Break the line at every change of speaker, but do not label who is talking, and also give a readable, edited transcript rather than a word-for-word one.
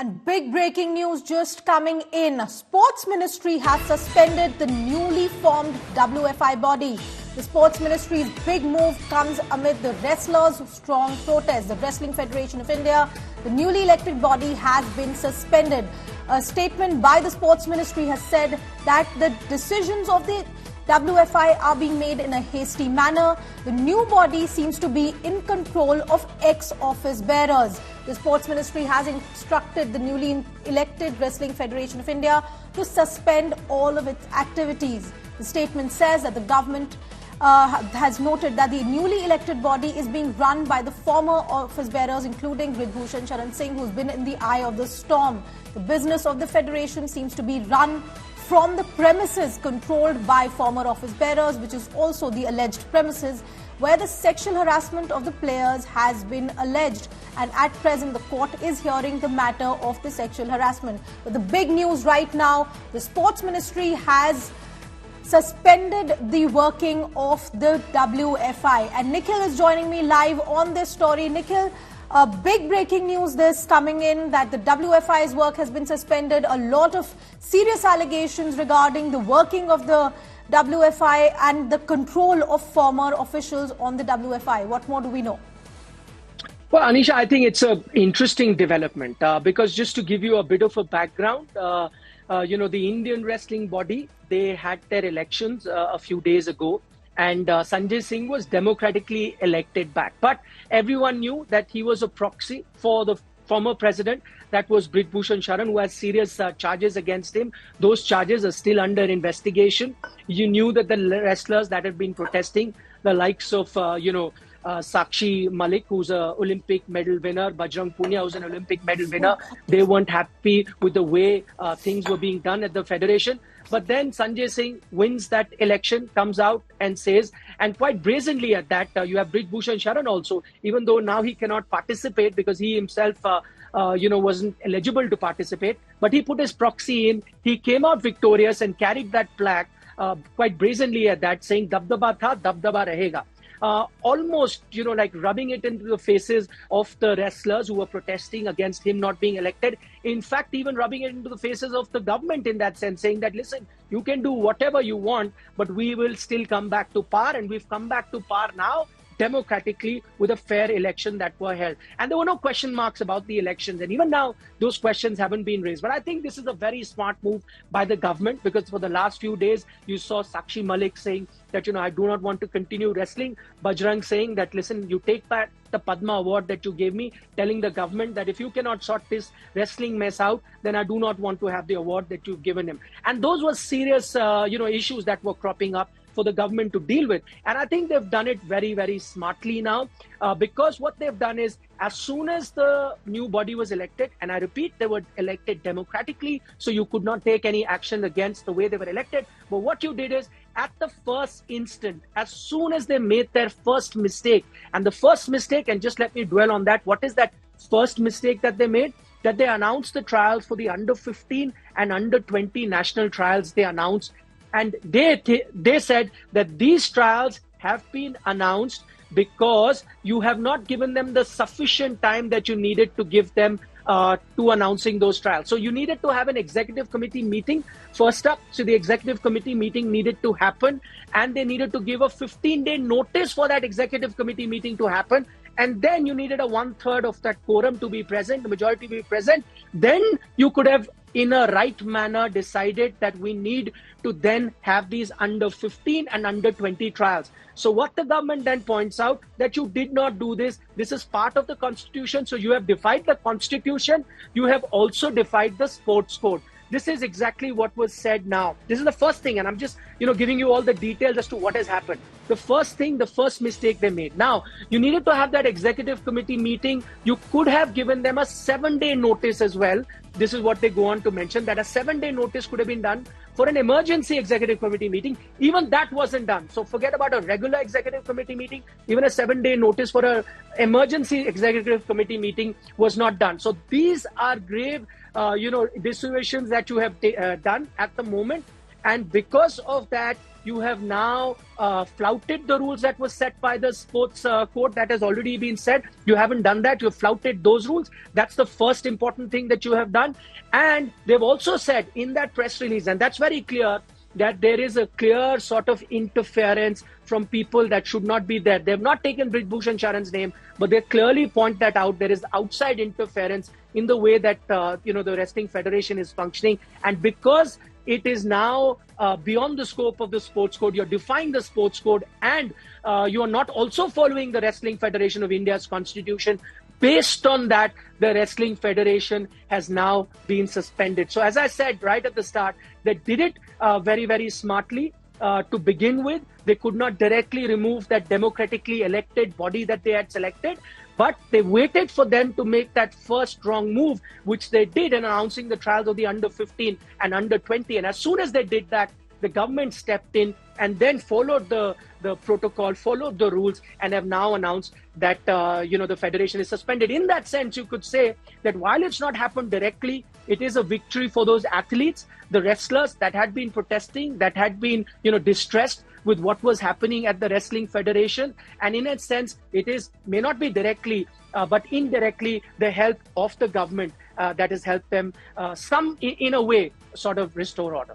And big breaking news just coming in. Sports Ministry has suspended the newly formed WFI body. The Sports Ministry's big move comes amid the wrestlers' strong protest. The Wrestling Federation of India, the newly elected body, has been suspended. A statement by the Sports Ministry has said that the decisions of the WFI are being made in a hasty manner. The new body seems to be in control of ex-office bearers. The Sports Ministry has instructed the newly elected Wrestling Federation of India to suspend all of its activities. The statement says that the government has noted that the newly elected body is being run by the former office bearers, including Sanjay Singh, who's been in the eye of the storm. The business of the federation seems to be run from the premises controlled by former office bearers, which is also the alleged premises where the sexual harassment of the players has been alleged. And at present, the court is hearing the matter of the sexual harassment. But the big news right now, the Sports Ministry has suspended the working of the WFI. And Nikhil is joining me live on this story. Nikhil, big breaking news this coming in that the WFI's work has been suspended. A lot of serious allegations regarding the working of the WFI and the control of former officials on the WFI. What more do we know?
Well, Anisha, I think it's an interesting development because just to give you a bit of a background, the Indian wrestling body, they had their elections a few days ago. And Sanjay Singh was democratically elected back. But everyone knew that he was a proxy for the former president, that was Brij Bhushan Sharan, who has serious charges against him. Those charges are still under investigation. You knew that the wrestlers that had been protesting, the likes of, Sakshi Malik, who's an Olympic medal winner, Bajrang Punia, who's an Olympic medal winner, they weren't happy with the way things were being done at the federation. But then Sanjay Singh wins that election, comes out and says, and quite brazenly at that, you have Brij Bhushan Sharan also, even though now he cannot participate because he himself, wasn't eligible to participate, but he put his proxy in. He came out victorious and carried that plaque quite brazenly at that, saying, Dabdaba tha, Dabdaba rahega. Almost, like rubbing it into the faces of the wrestlers who were protesting against him not being elected. In fact, even rubbing it into the faces of the government in that sense, saying that, listen, you can do whatever you want, but we will still come back to power. And we've come back to power now democratically with a fair election that were held. And there were no question marks about the elections. And even now, those questions haven't been raised. But I think this is a very smart move by the government because for the last few days, you saw Sakshi Malik saying that, I do not want to continue wrestling. Bajrang saying that, listen, you take back the Padma award that you gave me, telling the government that if you cannot sort this wrestling mess out, then I do not want to have the award that you've given him. And those were serious, issues that were cropping up for the government to deal with. And I think they've done it very, very smartly now because what they've done is as soon as the new body was elected, and I repeat, they were elected democratically, so you could not take any action against the way they were elected. But what you did is at the first instant, as soon as they made their first mistake, and the first mistake, and just let me dwell on that, what is that first mistake that they made? That they announced the trials for the under 15 and under 20 national trials they announced. And they said that these trials have been announced because you have not given them the sufficient time that you needed to give them to announcing those trials. So you needed to have an executive committee meeting first up. So the executive committee meeting needed to happen and they needed to give a 15-day notice for that executive committee meeting to happen. And then you needed a 1/3 of that quorum to be present, the majority to be present. Then you could have, in a right manner, decided that we need to then have these under 15 and under 20 trials. So what the government then points out that you did not do this. This is part of the constitution. So you have defied the constitution. You have also defied the sports code. This is exactly what was said now. This is the first thing, and I'm just, giving you all the details as to what has happened. The first thing, the first mistake they made. Now, you needed to have that executive committee meeting. You could have given them a 7-day notice as well. This is what they go on to mention, that a 7-day notice could have been done for an emergency executive committee meeting. Even that wasn't done. So forget about a regular executive committee meeting. Even a 7-day notice for an emergency executive committee meeting was not done. So these are grave, dissuasions that you have done at the moment. And because of that, you have now flouted the rules that were set by the sports code that has already been set. You haven't done that. You've flouted those rules. That's the first important thing that you have done. And they've also said in that press release, and that's very clear, that there is a clear sort of interference from people that should not be there. They've not taken Brijbhushan Sharan's name, but they clearly point that out. There is outside interference in the way that the Wrestling Federation is functioning. And because it is now beyond the scope of the sports code, you're defying the sports code, and you are not also following the Wrestling Federation of India's constitution. Based on that, the Wrestling Federation has now been suspended. So as I said right at the start, they did it very, very smartly to begin with. They could not directly remove that democratically elected body that they had selected, but they waited for them to make that first strong move, which they did in announcing the trials of the under 15 and under 20. And as soon as they did that, the government stepped in and then followed the protocol, followed the rules, and have now announced that the federation is suspended. In that sense, you could say that while it's not happened directly, it is a victory for those athletes, the wrestlers that had been protesting, that had been distressed with what was happening at the Wrestling Federation. And in a sense, may not be directly, but indirectly, the help of the government that has helped them in a way sort of restore order.